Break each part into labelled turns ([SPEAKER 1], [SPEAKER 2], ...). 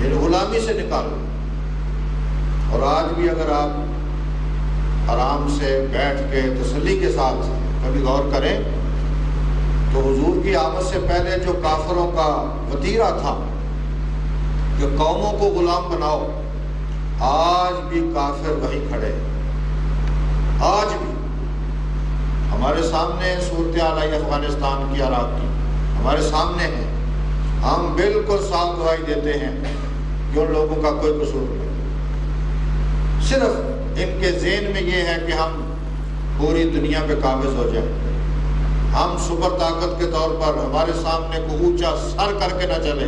[SPEAKER 1] یعنی غلامی سے نکالو۔ اور آج بھی اگر آپ آرام سے بیٹھ کے تسلی کے ساتھ کبھی غور کریں تو حضور کی آمد سے پہلے جو کافروں کا وتیرہ تھا کہ قوموں کو غلام بناؤ، آج بھی کافر وہی کھڑے ہیں۔ آج بھی ہمارے سامنے صورتحال آئی افغانستان کی، عراق کی، ہمارے سامنے ہے۔ ہم بالکل صاف گواہی دیتے ہیں کہ ان لوگوں کا کوئی قصور نہیں، صرف ان کے ذہن میں یہ ہے کہ ہم پوری دنیا پہ قابض ہو جائیں، ہم سپر طاقت کے طور پر ہمارے سامنے کو اونچا سر کر کے نہ چلے،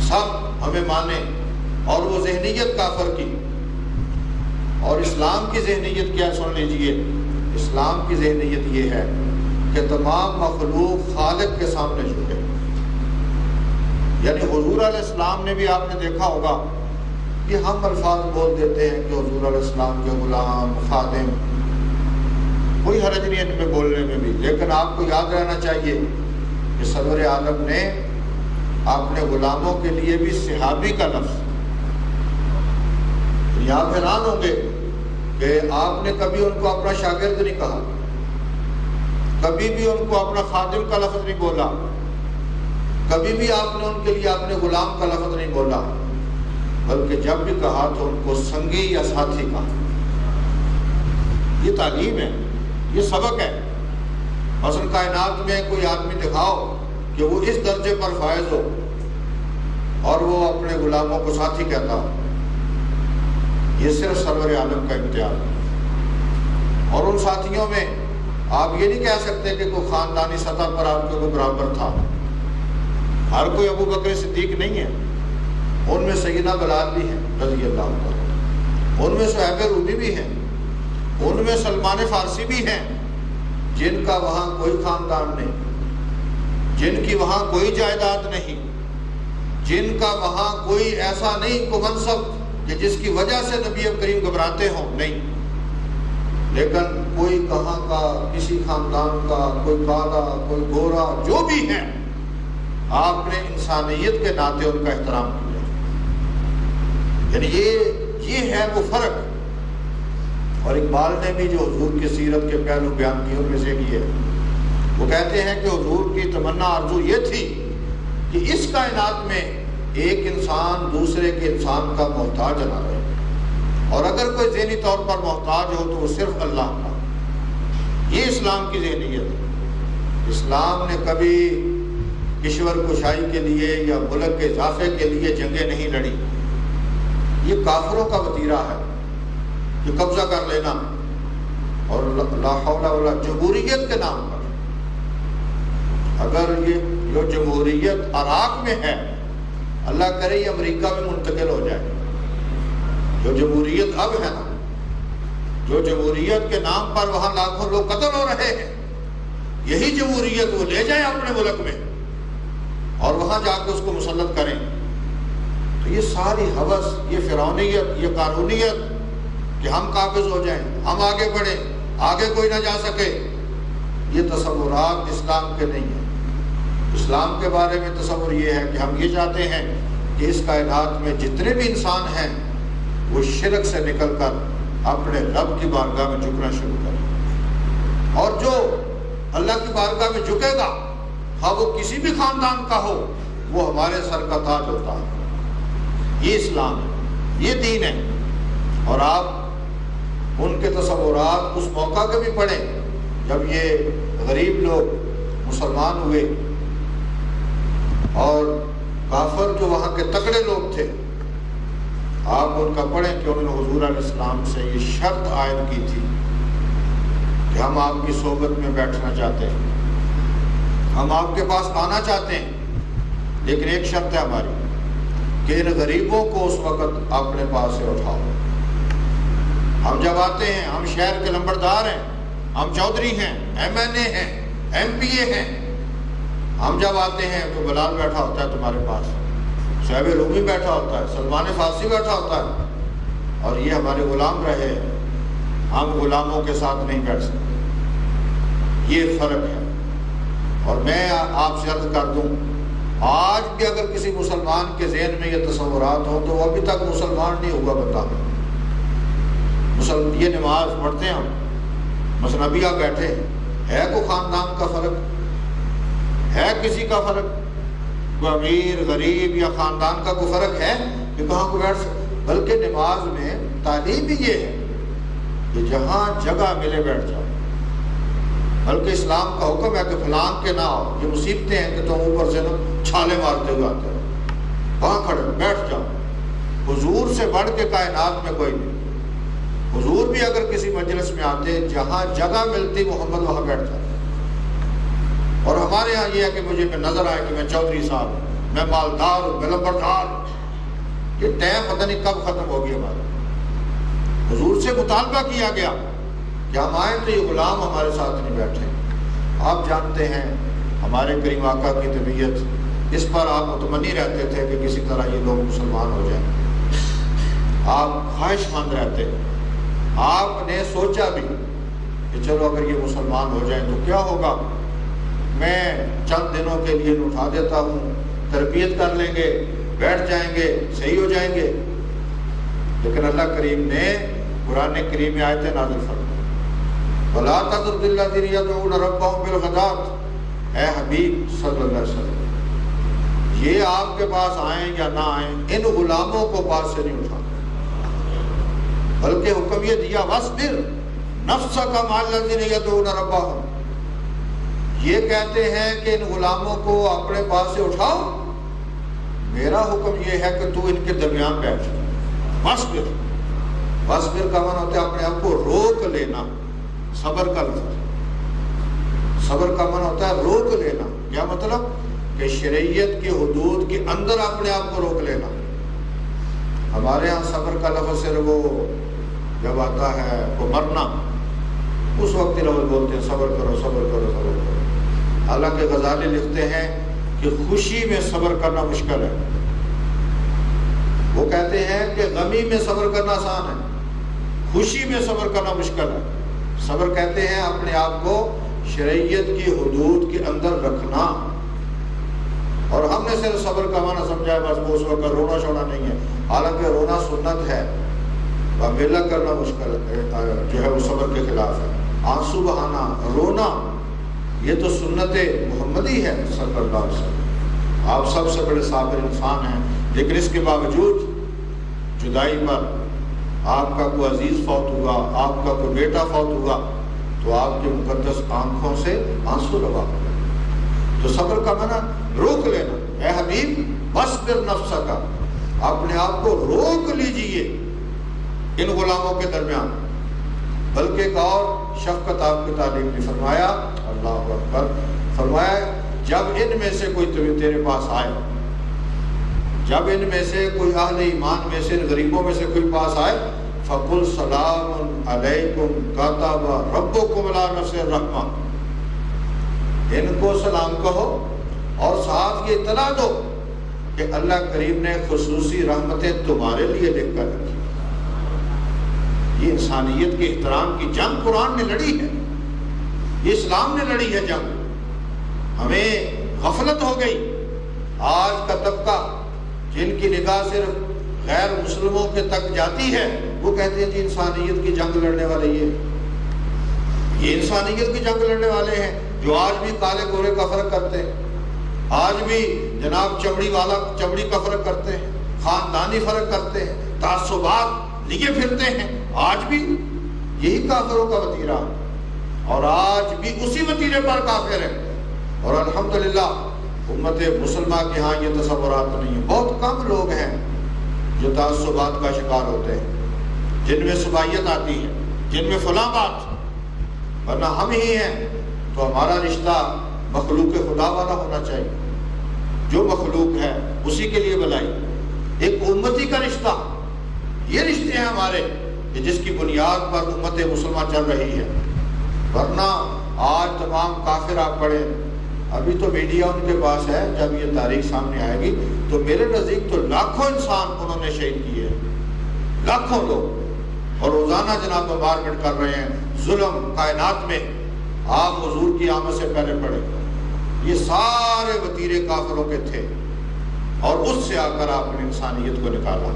[SPEAKER 1] سب ہمیں مانے۔ اور وہ ذہنیت کافر کی، اور اسلام کی ذہنیت کیا سن لیجئے، اسلام کی ذہنیت یہ ہے کہ تمام مخلوق خالق کے سامنے جھکے۔ یعنی حضور علیہ السلام نے بھی، آپ نے دیکھا ہوگا کہ ہم الفاظ بول دیتے ہیں کہ حضور علیہ السلام کے غلام، خادم، کوئی حرج نہیں ان میں بولنے میں بھی، لیکن آپ کو یاد رہنا چاہیے کہ سرور عالم نے اپنے غلاموں کے لیے بھی صحابی کا لفظ، آپ حیران ہوں گے کہ آپ نے کبھی ان کو اپنا شاگرد نہیں کہا، کبھی بھی ان کو اپنا خادم کا لفظ نہیں بولا، کبھی بھی آپ نے ان کے لیے اپنے غلام کا لفظ نہیں بولا، بلکہ جب بھی کہا تو ان کو سنگی یا ساتھی کہا۔ یہ تعلیم ہے، یہ سبق ہے۔ مثلا کائنات میں کوئی آدمی دکھاؤ کہ وہ اس درجے پر فائز ہو اور وہ اپنے غلاموں کو ساتھی کہتا ہو، یہ صرف سرور عالم کا امتیاز ہے۔ اور ان ساتھیوں میں آپ یہ نہیں کہہ سکتے کہ کوئی خاندانی سطح پر آپ کے کوئی برابر تھا، ہر کوئی ابو بکر صدیق نہیں ہے، ان میں سیدنا بلال بھی ہیں رضی اللہ عنہ، ان میں صہیب رومی بھی ہیں، ان میں سلمان فارسی بھی ہیں، جن کا وہاں کوئی خاندان نہیں، جن کی وہاں کوئی جائیداد نہیں، جن کا وہاں کوئی ایسا نہیں کو منصب کہ جس کی وجہ سے نبی کریم گھبراتے ہوں، نہیں، لیکن کوئی کہاں کا، کسی خاندان کا، کوئی کالا، کوئی گورا، جو بھی ہے، آپ نے انسانیت کے ناطے ان کا احترام کیا۔ یعنی یہ ہے وہ فرق۔ اور اقبال نے بھی جو حضور کی سیرت کے پہلو بیان کیے ان میں سے ایک یہ ہے، وہ کہتے ہیں کہ حضور کی تمنا آرزو یہ تھی کہ اس کائنات میں ایک انسان دوسرے کے انسان کا محتاج نہ رہے، اور اگر کوئی ذہنی طور پر محتاج ہو تو وہ صرف اللہ کا۔ یہ اسلام کی ذہنیت ہے۔ اسلام نے کبھی کشور کشائی کے لیے یا ملک کے اضافے کے لیے جنگیں نہیں لڑی۔ یہ کافروں کا وتیرہ ہے کہ قبضہ کر لینا، اور لا حول ولا جمہوریت کے نام پر۔ اگر یہ جو جمہوریت عراق میں ہے، اللہ کرے یہ امریکہ میں منتقل ہو جائے، جو جمہوریت اب ہے نا، جو جمہوریت کے نام پر وہاں لاکھوں لوگ قتل ہو رہے ہیں، یہی جمہوریت وہ لے جائیں اپنے ملک میں اور وہاں جا کے اس کو مسلط کریں، تو یہ ساری ہوس، یہ فرعونیت، یہ قارونیت کہ ہم قابض ہو جائیں، ہم آگے بڑھیں، آگے کوئی نہ جا سکے، یہ تصورات اسلام کے نہیں ہیں۔ اسلام کے بارے میں تصور یہ ہے کہ ہم یہ چاہتے ہیں کہ اس کائنات میں جتنے بھی انسان ہیں وہ شرک سے نکل کر اپنے رب کی بارگاہ میں جھکنا شروع کریں، اور جو اللہ کی بارگاہ میں جھکے گا، ہاں وہ کسی بھی خاندان کا ہو، وہ ہمارے سر کا تاج ہوتا ہے۔ یہ اسلام ہے، یہ دین ہے۔ اور آپ ان کے تصورات اس موقع کے بھی پڑھیں جب یہ غریب لوگ مسلمان ہوئے، اور کافر جو وہاں کے تکڑے لوگ تھے، آپ ان کا پڑھیں کہ انہوں نے حضور علیہ السلام سے یہ شرط عائد کی تھی کہ ہم آپ کی صحبت میں بیٹھنا چاہتے ہیں، ہم آپ کے پاس آنا چاہتے ہیں، لیکن ایک شرط ہے ہماری کہ ان غریبوں کو اس وقت اپنے پاس سے اٹھاؤ۔ ہم جب آتے ہیں، ہم شہر کے لمبردار ہیں، ہم چودھری ہیں، ایم این اے ہیں، ایم پی اے ہیں، ہم جب آتے ہیں تو بلال بیٹھا ہوتا ہے تمہارے پاس، صہیب رومی بیٹھا ہوتا ہے، سلمان فارسی بیٹھا ہوتا ہے، اور یہ ہمارے غلام رہے ہیں، ہم غلاموں کے ساتھ نہیں بیٹھ سکتے۔ یہ فرق ہے۔ اور میں آپ سے عرض کر دوں، آج بھی اگر کسی مسلمان کے ذہن میں یہ تصورات ہوں تو وہ ابھی تک مسلمان نہیں ہوا بتا۔ یہ نماز پڑھتے ہیں ہم، مثلا ابھی آپ بیٹھے ہیں، ہے کوئی خاندان کا فرق؟ ہے کسی کا فرق؟ کوئی امیر غریب یا خاندان کا کوئی فرق ہے کہ کہاں کو بیٹھ سکتے؟ بلکہ نماز میں تعلیم بھی یہ ہے کہ جہاں جگہ ملے بیٹھ جاؤ۔ بلکہ اسلام کا حکم ہے کہ فلان کے نہ ہو، یہ مصیبتیں ہیں کہ تم اوپر سے نا چھالے مارتے ہوئے آتے ہو، وہاں کھڑے بیٹھ جاؤ۔ حضور سے بڑھ کے کائنات میں کوئی نہیں۔ حضور بھی اگر کسی مجلس میں آتے، جہاں جگہ ملتی محمد وہاں بیٹھ جاتے۔ اور ہمارے یہاں یہ ہے کہ مجھے نظر آئے کہ میں چودھری صاحب ہوں، میں مالدار ہوں، میں لمبردار ہوں۔ یہ ٹائم پتہ نہیں کب ختم ہوگی ہمارا۔ حضور سے مطالبہ کیا گیا کہ ہم آئیں تو یہ غلام ہمارے ساتھ نہیں بیٹھے۔ آپ جانتے ہیں ہمارے کریم آقا کی طبیعت، اس پر آپ مطمئن رہتے تھے کہ کسی طرح یہ لوگ مسلمان ہو جائیں۔ آپ خواہش مند رہتے، آپ نے سوچا بھی کہ چلو اگر یہ مسلمان ہو جائیں تو کیا ہوگا، میں چند دنوں کے لیے اٹھا دیتا ہوں، تربیت کر لیں گے، بیٹھ جائیں گے، صحیح ہو جائیں گے۔ لیکن اللہ کریم نے قرآن کریم میں آیتیں نازل فرمائیں، وَلَا تَطْرُدِ الَّذِينَ يَدْعُونَ رَبَّهُمْ بِالْغَدَاةِ، اے حبیب صلی اللہ علیہ وسلم، یہ آپ کے پاس آئیں یا نہ آئیں، ان غلاموں کو پاس سے نہیں اٹھانا، بلکہ حکم یہ دیا وَاصْبِرْ نَفْسَكَ مَعَ الَّذِينَ يَدْعُونَ رَبَّهُمْ۔ یہ کہتے ہیں کہ ان غلاموں کو اپنے پاس سے اٹھاؤ، میرا حکم یہ ہے کہ تو ان کے درمیان بیٹھ جاؤ۔ وَاصْبِرْ، وَاصْبِرْ کا معنی ہوتا ہے اپنے آپ کو روک لینا، صبر کا لفظ، صبر کا معنی ہوتا ہے روک لینا۔ کیا مطلب؟ کہ شریعت کی حدود کے اندر اپنے آپ کو روک لینا۔ ہمارے ہاں صبر کا لفظ صرف وہ جب آتا ہے وہ مرنا، اس وقت ہی لفظ بولتے ہیں صبر کرو صبر کرو صبر کرو۔ حالانکہ غزالی لکھتے ہیں کہ خوشی میں صبر کرنا مشکل ہے۔ وہ کہتے ہیں کہ غمی میں صبر کرنا آسان ہے، خوشی میں صبر کرنا مشکل ہے۔ صبر کہتے ہیں اپنے آپ کو شریعت کی حدود کے اندر رکھنا۔ اور ہم نے صرف صبر کا معنی سمجھا ہے بس وہ اس وقت رونا شونا نہیں ہے، حالانکہ رونا سنت ہے، میلہ کرنا مشکل جو ہے وہ صبر کے خلاف ہے۔ آنسو بہانا، رونا، یہ تو سنت محمدی ہے صلی اللہ علیہ وسلم۔ آپ سب سے بڑے صابر انسان ہیں، لیکن اس کے باوجود جدائی پر آپ کا کوئی عزیز فوت ہوا، آپ کا کوئی بیٹا فوت ہوا تو آپ کی مقدس آنکھوں سے آنسو لگا۔ تو صبر کا معنی روک لینا۔ اے حبیب وَاصْبِرْ نَفْسَكَ، اپنے آپ کو روک لیجئے ان غلاموں کے درمیان۔ بلکہ ایک اور شفقت آپ کی تعلیم نے فرمایا، اللہ اکبر، فرمایا جب ان میں سے کوئی تیرے پاس آئے، جب ان میں سے کوئی اہل ایمان میں سے، غریبوں میں سے کوئی پاس آئے، فَقُلْ سَلَامٌ عَلَيْكُمْ كَتَبَ رَبُّكُمْ عَلَىٰ نَفْسِهِ الرَّحْمَةَ، ان کو سلام کہو اور ساتھ یہ اطلاع دو کہ اللہ کریم نے خصوصی رحمتیں تمہارے لیے لکھ کر رکھی۔ یہ انسانیت کے احترام کی جنگ قرآن نے لڑی ہے، یہ اسلام نے لڑی ہے جنگ۔ ہمیں غفلت ہو گئی۔ آج کا طبقہ جن کی نگاہ صرف غیر مسلموں کے تک جاتی ہے، وہ کہتے ہیں جی انسانیت کی جنگ لڑنے والے یہ انسانیت کی جنگ لڑنے والے ہیں، جو آج بھی کالے گورے کا فرق کرتے ہیں، آج بھی جناب چمڑی کا فرق کرتے ہیں، خاندانی فرق کرتے ہیں، تعصبات لیے پھرتے ہیں، آج بھی یہی کافروں کا وتیرہ، اور آج بھی اسی وتیرے پر کافر ہیں۔ اور الحمدللہ امت مسلمہ کے ہاں یہ تصورات نہیں ہیں۔ بہت کم لوگ ہیں جو تعصبات کا شکار ہوتے ہیں، جن میں صبائیت آتی ہے، جن میں فلاں بات، ورنہ ہم ہی ہیں تو ہمارا رشتہ مخلوق خدا والا ہونا چاہیے، جو مخلوق ہے اسی کے لیے بلائی، ایک امتی کا رشتہ، یہ رشتے ہیں ہمارے کہ جس کی بنیاد پر امت مسلمہ چل رہی ہے۔ ورنہ آج تمام کافر آپ پڑھیں، ابھی تو میڈیا ان کے پاس ہے، جب یہ تاریخ سامنے آئے گی تو میرے نزدیک تو لاکھوں انسان انہوں نے شہید کیے ہیں، لاکھوں لوگ، اور روزانہ جناب بمبارمنٹ کر رہے ہیں، ظلم کائنات میں۔ آپ حضور کی آمد سے پہلے پڑھیں، یہ سارے وتیرے کافروں کے تھے، اور اس سے آ کر آپ نے انسانیت کو نکالا۔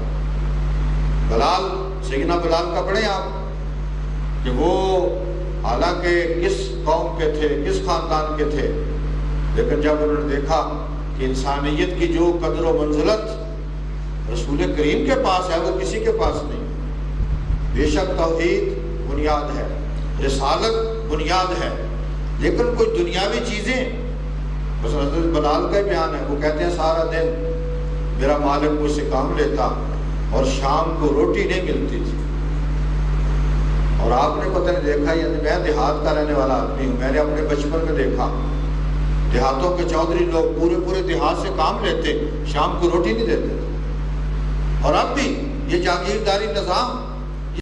[SPEAKER 1] بلال، سیدنا بلال کا پڑھیں آپ کہ وہ حالانکہ کس قوم کے تھے، کس خاندان کے تھے، لیکن جب انہوں نے دیکھا کہ انسانیت کی جو قدر و منزلت رسول کریم کے پاس ہے وہ کسی کے پاس نہیں۔ بے شک توحید بنیاد ہے، رسالت بنیاد ہے، لیکن کوئی دنیاوی چیزیں، بس حضرت بلال کا ہی بیان ہے، وہ کہتے ہیں سارا دن میرا مالک مجھ سے کام لیتا اور شام کو روٹی نہیں ملتی تھی۔ اور آپ نے پتہ نہیں دیکھا، یعنی میں دیہات کا رہنے والا آدمی ہوں، میں نے اپنے بچپن میں دیکھا دیہاتوں کے چودھری لوگ پورے دیہات سے کام لیتے، شام کو روٹی نہیں دیتے۔ اور اب بھی یہ جاگیرداری نظام